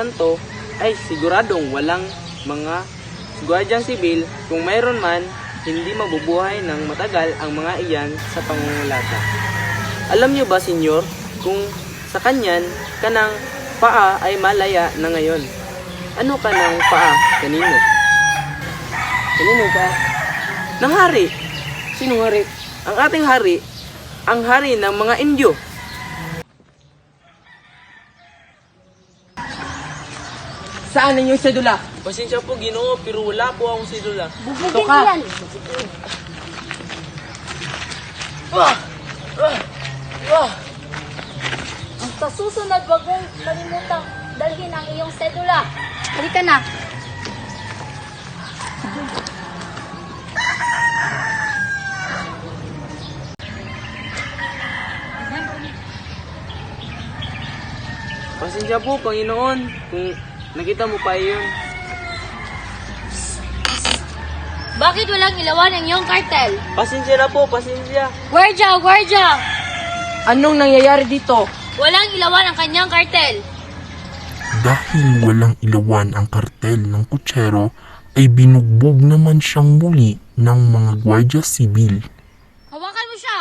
santo ay siguradong walang mga gwardyang sibil. Kung mayroon man, hindi mabubuhay ng matagal ang mga iyan sa pangungulata. Alam niyo ba, senyor, kung sa kanyan, kanang paa ay malaya na ngayon? Ano kanang paa? Kanino? Kanino pa? Ng hari. Sinong hari? Ang ating hari, ang hari ng mga Indyo. Saan ang iyong sedula? Pasensya po, Ginoo, pero wala po akong sedula. Bubugin ko yan. Ang sa susunod, wag mong kalimutang dalhin ang iyong sedula. Halika na. Pasensya po, Panginoon, kung nakita mo pa yun. Bakit walang ilawan ang iyong kartel? Pasensya na po, pasensya. Gwardya! Gwardya! Anong nangyayari dito? Walang ilawan ang kanyang kartel. Dahil walang ilawan ang kartel ng kutsero, ay binugbog naman siyang muli ng mga gwardya sibil. Hawakan mo siya!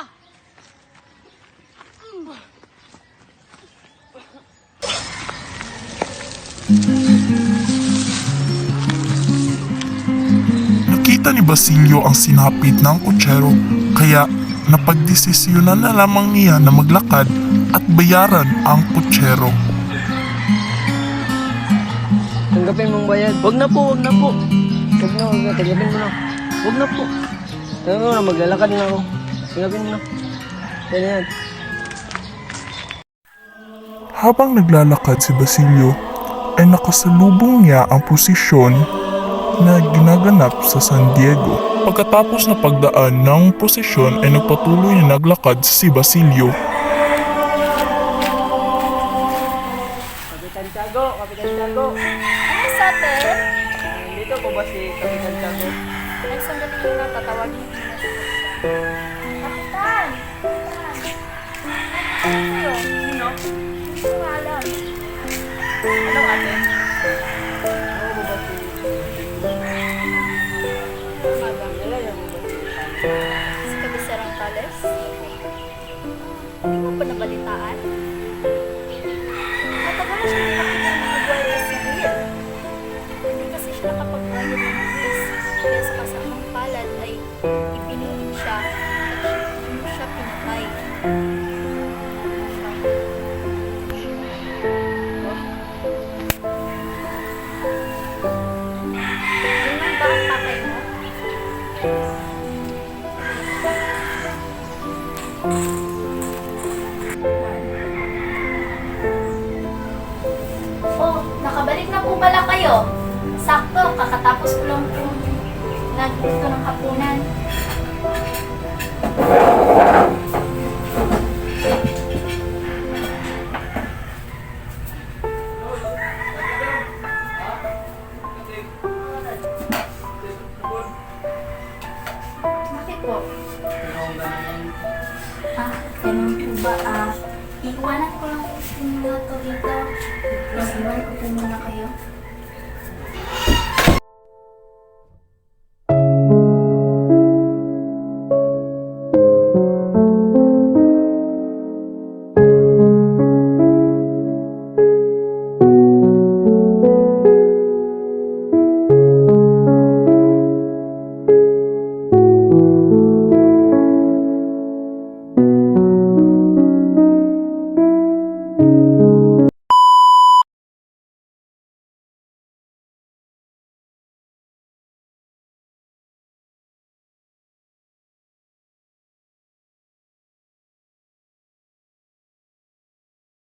Nakita ni Basilio ang sinapit ng kutsero, kaya napagdesisyonan na lamang niya na maglakad at bayaran ang kutsero. Tanggapin mong bayad. Wag na po, wag na po. Wag na. Tanggapin mo na. Wag na po. Tanggapin mo na, maglalakad na ako. Tanggapin mo na. Yan. Habang naglalakad si Basilio, ay nakasalubong niya ang posisyon na ginaganap sa San Diego. Pagkatapos na pagdaan ng posisyon ay nagpatuloy na naglakad si Basilio. Kapitan Tiago, Kapitan Tiago. Ano sa atin? Dito po ba si Kapitan Tiago? Ay, sandali mo na, tatawagin mo na siya. Kapitan! Ano? Sino? Hindi ko alam. Anong ate? Ako po ba si... Madam, nalayan mo ba si Si Kabisarang Tales? Hindi mo pa nabalitaan? Matagal na siya nakakita ng mga Guardia Civil. Hindi kasi siya nakapag-ayod ng buwis. Kaya sa kasamang palad ay ipinulong siya at hindi siya pinatay. Yun lang ba ang pakay mo? Oh, nakabalik na po pala kayo. Sakto, kakatapos ko lang po nagluto ng hapunan. Bakit po? Ganun po ba? Iiwanan ko lang po muna to dito. Iiwan ko po muna kayo.